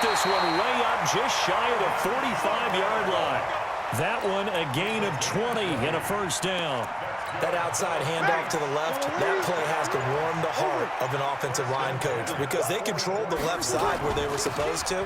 this one way up just shy of the 45-yard line. That one a gain of 20 and a first down. That outside handoff to the left, that play has to warm the heart of an offensive line coach because they controlled the left side where they were supposed to.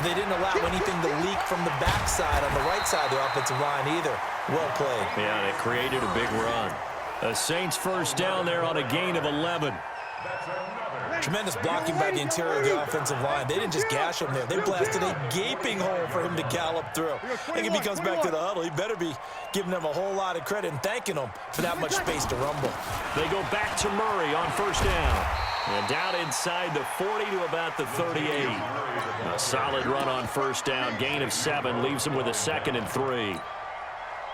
They didn't allow anything to leak from the backside on the right side of the offensive line either. Well played. Yeah, and it created a big run. A Saints first down there on a gain of 11. Tremendous blocking by the interior of the offensive line. They didn't just gash him there. They blasted a gaping hole for him to gallop through. I think if he comes back to the huddle, he better be giving them a whole lot of credit and thanking them for that much space to rumble. They go back to Murray on first down. And down inside the 40 to about the 38. A solid run on first down. Gain of 7 leaves them with a 2nd and 3.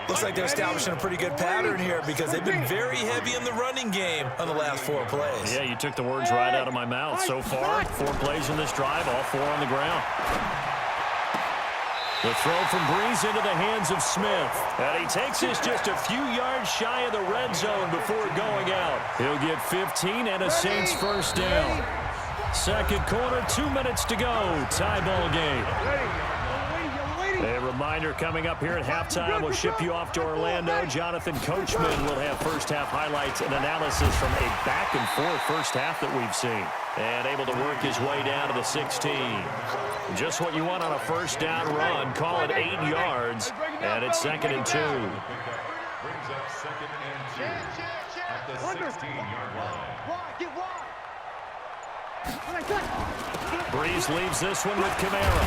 Looks like they're establishing a pretty good pattern here because they've been very heavy in the running game on the last 4 plays. Yeah, you took the words right out of my mouth. So far, 4 plays in this drive, all 4 on the ground. The throw from Breeze into the hands of Smith. And he takes this just a few yards shy of the red zone before going out. He'll get 15 and a Saints first down. Second quarter, 2 minutes to go. Tie ball game. A reminder coming up here at halftime, we'll ship you off to Orlando. Jonathan Coachman will have first-half highlights and analysis from a back-and-forth first half that we've seen. And able to work his way down to the 16. Just what you want on a first down run. Call it 8 yards, and it's 2nd and 2. Brings up 2nd and 2 at the 16-yard line. Breeze leaves this one with Kamara.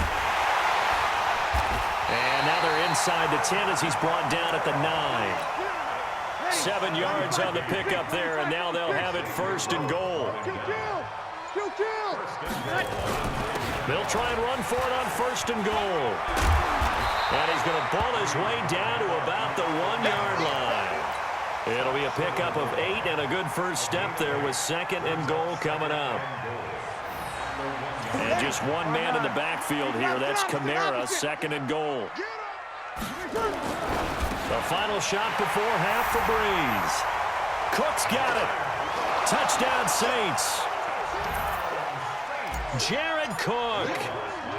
And now they're inside the 10 as he's brought down at the 9. 7 yards on the pickup there, and now they'll have it 1st and goal. They'll try and run for it on 1st and goal. And he's going to ball his way down to about the 1-yard line. It'll be a pickup of 8 and a good first step there with 2nd and goal coming up. And just one man in the backfield here. That's Kamara, 2nd and goal. The final shot before half for Breeze. Cook's got it. Touchdown Saints. Jared Cook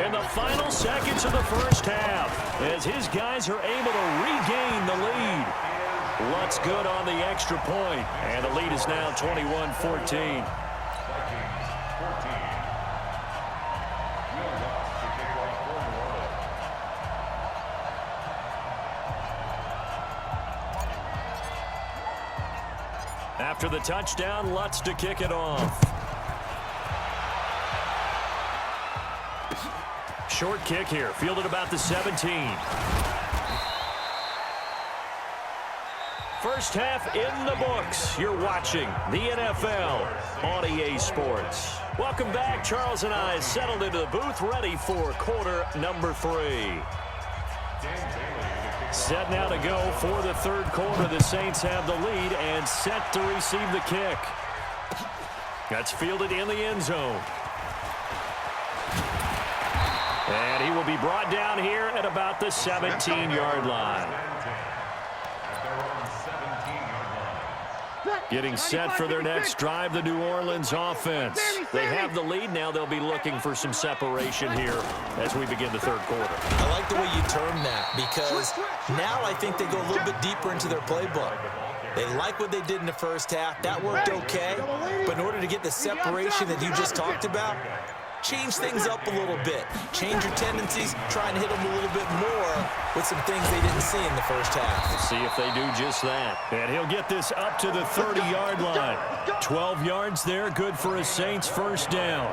in the final seconds of the first half as his guys are able to regain the lead. Lutz good on the extra point, and the lead is now 21-14. After the touchdown, Lutz to kick it off. Short kick here, fielded about the 17. First half in the books. You're watching the NFL on EA Sports. Welcome back. Charles and I settled into the booth, ready for quarter number 3. Set now to go for the third quarter. The Saints have the lead and set to receive the kick. That's fielded in the end zone. And he will be brought down here at about the 17-yard line. Getting set for their next drive, the New Orleans offense. They have the lead now. They'll be looking for some separation here as we begin the third quarter. I like the way you term that because now I think they go a little bit deeper into their playbook. They like what they did in the first half. That worked okay. But in order to get the separation that you just talked about, change things up a little bit. Change your tendencies, try and hit them a little bit more with some things they didn't see in the first half. We'll see if they do just that. And he'll get this up to the 30-yard line. 12 yards there, good for a Saints first down.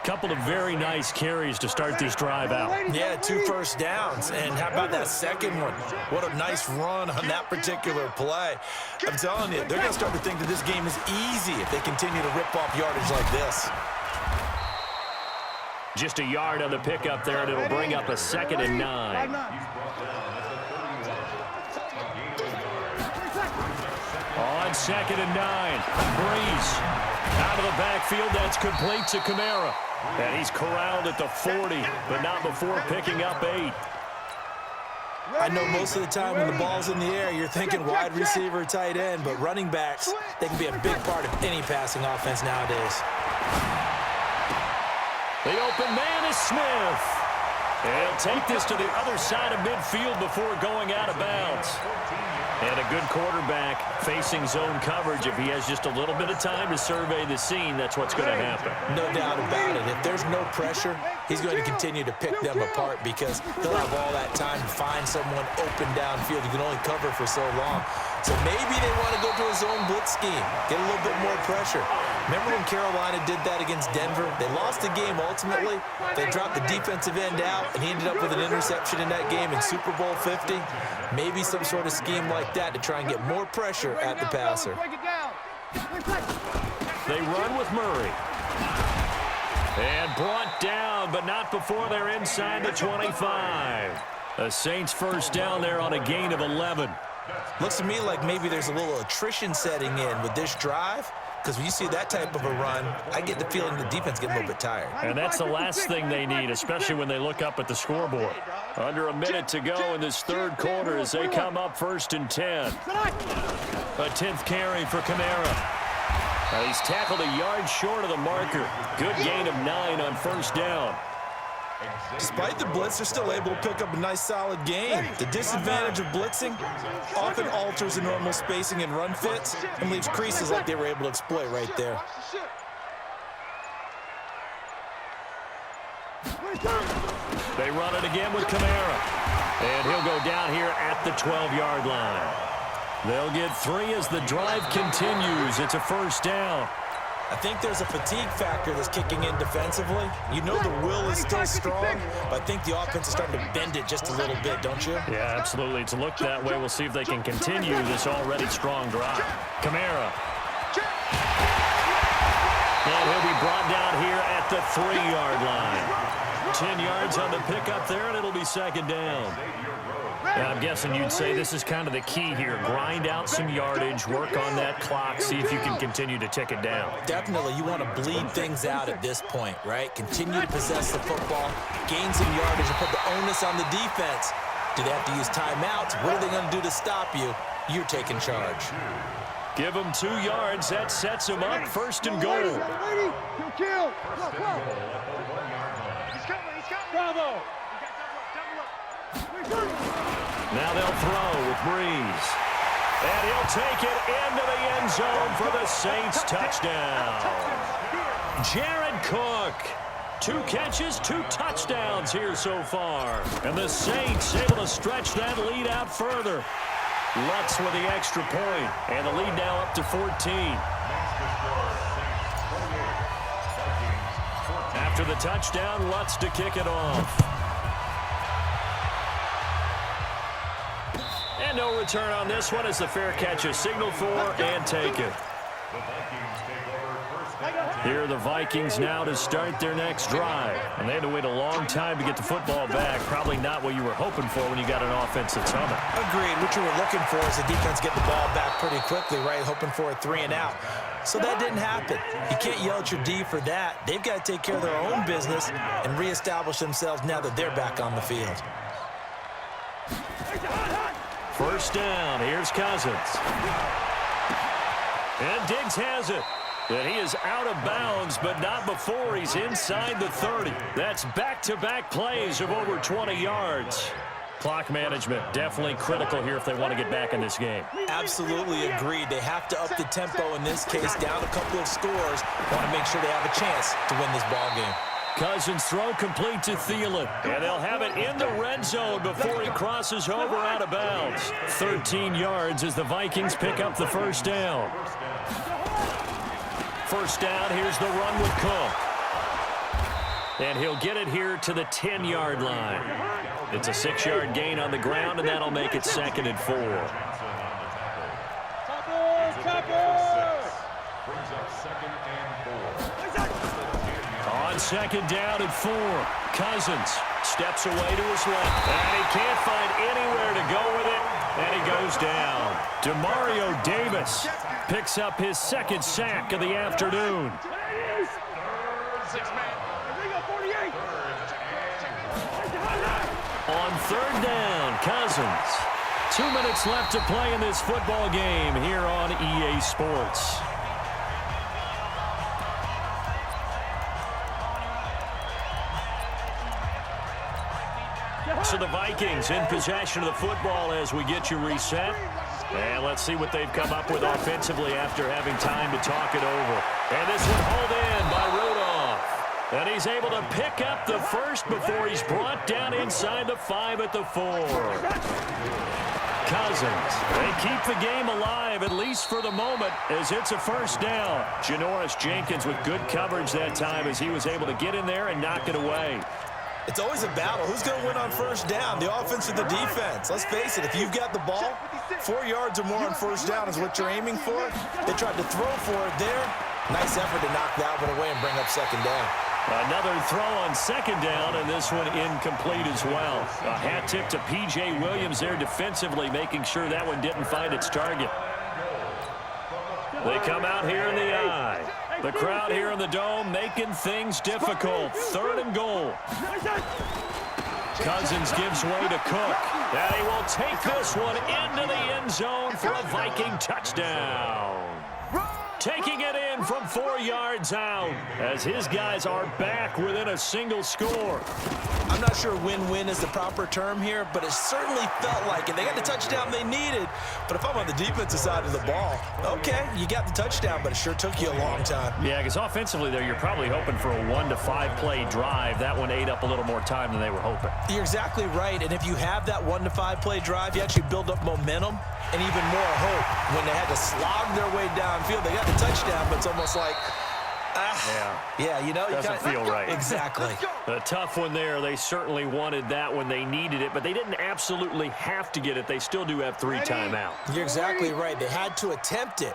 Couple of very nice carries to start this drive out. Yeah, 2 first downs. And how about that second one? What a nice run on that particular play. I'm telling you, they're going to start to think that this game is easy if they continue to rip off yardage like this. Just a yard on the pickup there, and it'll bring up a 2nd and 9. On 2nd and 9, Breeze out of the backfield. That's complete to Kamara. And he's corralled at the 40, but not before picking up 8. I know most of the time when the ball's in the air, you're thinking wide receiver, tight end, but running backs, they can be a big part of any passing offense nowadays. The open man is Smith. And he'll take this to the other side of midfield before going out of bounds. And a good quarterback facing zone coverage. If he has just a little bit of time to survey the scene, that's what's going to happen. No doubt about it. If there's no pressure, he's going to continue to pick them apart because they'll have all that time to find someone open downfield. You can only cover for so long. So maybe they want to go to a zone blitz scheme, get a little bit more pressure. Remember when Carolina did that against Denver? They lost the game ultimately. They dropped the defensive end out, and he ended up with an interception in that game in Super Bowl 50. Maybe some sort of scheme like that to try and get more pressure at the passer. They run with Murray. And brought down, but not before they're inside the 25. The Saints first down there on a gain of 11. Looks to me like maybe there's a little attrition setting in with this drive, because when you see that type of a run, I get the feeling the defense getting a little bit tired. And that's the last thing they need, especially when they look up at the scoreboard. Under a minute to go in this third quarter as they come up 1st and 10. A 10th carry for Kamara. He's tackled a yard short of the marker. Good gain of 9 on first down. Despite the blitz, they're still able to pick up a nice, solid gain. The disadvantage of blitzing often alters the normal spacing and run fits and leaves creases like they were able to exploit right there. They run it again with Kamara. And he'll go down here at the 12-yard line. They'll get 3 as the drive continues. It's a first down. I think there's a fatigue factor that's kicking in defensively. You know the will is still strong, but I think the offense is starting to bend it just a little bit, don't you? Yeah, absolutely. It's looked that way. We'll see if they can continue this already strong drive. Kamara. And he'll be brought down here at the 3-yard line. 10 yards on the pickup there, and it'll be second down. And I'm guessing you'd say this is kind of the key here. Grind out some yardage, work on that clock, see if you can continue to tick it down. Definitely, you want to bleed things out at this point, right? Continue to possess the football, gain some yardage, and put the onus on the defense. Do they have to use timeouts? What are they going to do to stop you? You're taking charge. Give them 2 yards. That sets them up 1st and goal. Bravo! Now they'll throw with Breeze. And he'll take it into the end zone for the Saints touchdown. Jared Cook. 2 catches, 2 touchdowns here so far. And the Saints able to stretch that lead out further. Lutz with the extra point. And the lead now up to 14. After the touchdown, Lutz to kick it off. And no return on this one as the fair catch is signaled for and taken. Here are the Vikings now to start their next drive. And they had to wait a long time to get the football back. Probably not what you were hoping for when you got an offense that's humming. Agreed. What you were looking for is the defense get the ball back pretty quickly, right? Hoping for a 3 and out. So that didn't happen. You can't yell at your D for that. They've got to take care of their own business and reestablish themselves now that they're back on the field. First down. Here's Cousins. And Diggs has it. And he is out of bounds, but not before he's inside the 30. That's back-to-back plays of over 20 yards. Clock management definitely critical here if they want to get back in this game. Absolutely agreed. They have to up the tempo in this case, down a couple of scores. Want to make sure they have a chance to win this ball game. Cousins throw complete to Thielen. And they'll have it in the red zone before he crosses over out of bounds. 13 yards as the Vikings pick up the first down. First down, here's the run with Cook. And he'll get it here to the 10-yard line. It's a 6-yard gain on the ground, and that'll make it 2nd and 4. On 2nd down and 4, Cousins steps away to his left. And he can't find anywhere to go with it, and he goes down. Demario Davis picks up his 2nd sack of the afternoon. On 3rd down, Cousins. 2 minutes left to play in this football game here on EA Sports. So the Vikings in possession of the football as we get you reset. And let's see what they've come up with offensively after having time to talk it over. And this one hauled in by Rudolph. And he's able to pick up the first before he's brought down inside the 5 at the 4. Cousins, they keep the game alive, at least for the moment, as it's a first down. Janoris Jenkins with good coverage that time as he was able to get in there and knock it away. It's always a battle. Who's going to win on first down, the offense or the defense? Let's face it, if you've got the ball, 4 yards or more on first down is what you're aiming for. They tried to throw for it there. Nice effort to knock that one away and bring up second down. Another throw on second down, and this one incomplete as well. A hat tip to P.J. Williams there defensively, making sure that one didn't find its target. They come out here in the eye. The crowd here in the Dome making things difficult. 3rd and goal. Cousins gives way to Cook. And he will take this one into the end zone for a Viking touchdown. Taking it in from 4 yards out as his guys are back within a single score. I'm not sure win-win is the proper term here, but it certainly felt like it. They got the touchdown they needed, but if I'm on the defensive side of the ball, okay, you got the touchdown, but it sure took you a long time. Yeah, because offensively there, you're probably hoping for a 1 to 5 play drive. That one ate up a little more time than they were hoping. You're exactly right, and if you have that 1 to 5 play drive, you actually build up momentum and even more hope. When they had to slog their way downfield, they got the touchdown, but it's almost like, yeah, you know, doesn't feel right. Exactly. A tough one there. They certainly wanted that when they needed it, but they didn't absolutely have to get it. They still do have 3 timeouts. You're exactly right. They had to attempt it.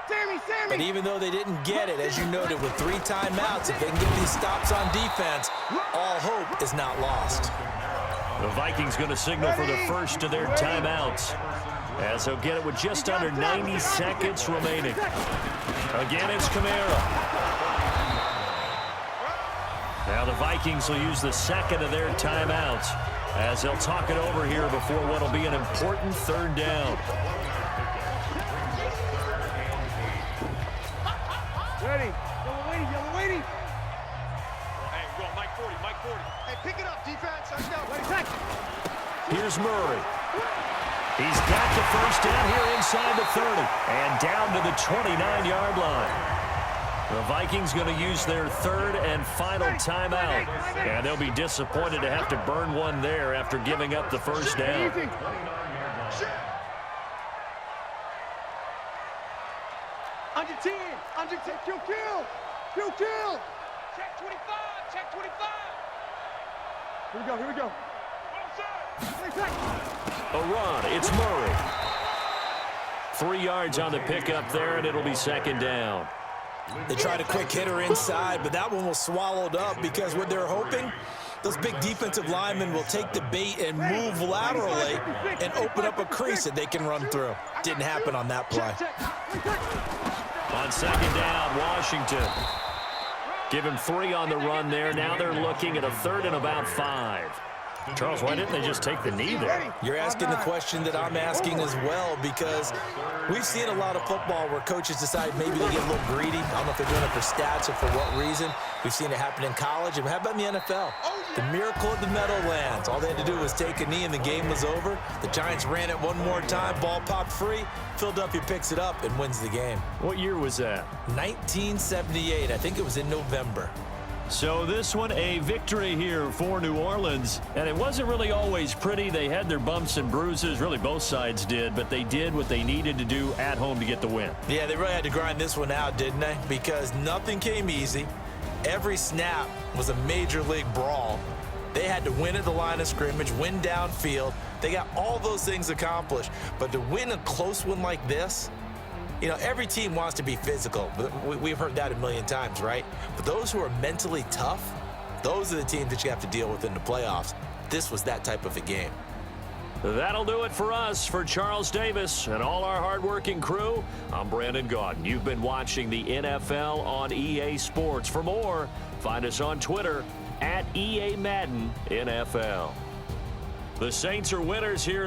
But even though they didn't get it, as you noted, with 3 timeouts, if they can get these stops on defense, all hope is not lost. The Vikings going to signal for the first of their timeouts, as they'll get it with just under 90 seconds remaining. Again, it's Kamara. Now the Vikings will use the second of their timeouts as they'll talk it over here before what will be an important 3rd down. Ready. Yellow waiting. Hey, go, Mike 40. Hey, pick it up, defense. Here's Murray. He's got the first down here inside the 30 and down to the 29-yard line. The Vikings going to use their 3rd and final timeout, and they'll be disappointed to have to burn one there after giving up the first down. Under 10, kill. Check 25. Here we go. A run, it's Murray. 3 yards on the pickup there, and it'll be second down. They tried a quick hitter inside, but that one was swallowed up because what they're hoping, those big defensive linemen will take the bait and move laterally and open up a crease that they can run through. Didn't happen on that play. On second down, Washington. Give him 3 on the run there. Now they're looking at a 3rd and about 5. Charles, why didn't they just take the knee there? You're asking the question that I'm asking as well, because we've seen a lot of football where coaches decide maybe they get a little greedy. I don't know if they're doing it for stats or for what reason. We've seen it happen in college. And how about in the NFL? The miracle of the Meadowlands. All they had to do was take a knee and the game was over. The Giants ran it one more time. Ball popped free. Philadelphia picks it up and wins the game. What year was that? 1978. I think it was in November. So this one, a victory here for New Orleans. And it wasn't really always pretty. They had their bumps and bruises. Really, both sides did. But they did what they needed to do at home to get the win. Yeah, they really had to grind this one out, didn't they? Because nothing came easy. Every snap was a major league brawl. They had to win at the line of scrimmage, win downfield. They got all those things accomplished. But to win a close one like this, you know, every team wants to be physical. We've heard that a million times, right? But those who are mentally tough, those are the teams that you have to deal with in the playoffs. This was that type of a game. That'll do it for us. For Charles Davis and all our hardworking crew, I'm Brandon Gaudin. You've been watching the NFL on EA Sports. For more, find us on Twitter @EA Madden NFL. The Saints are winners here.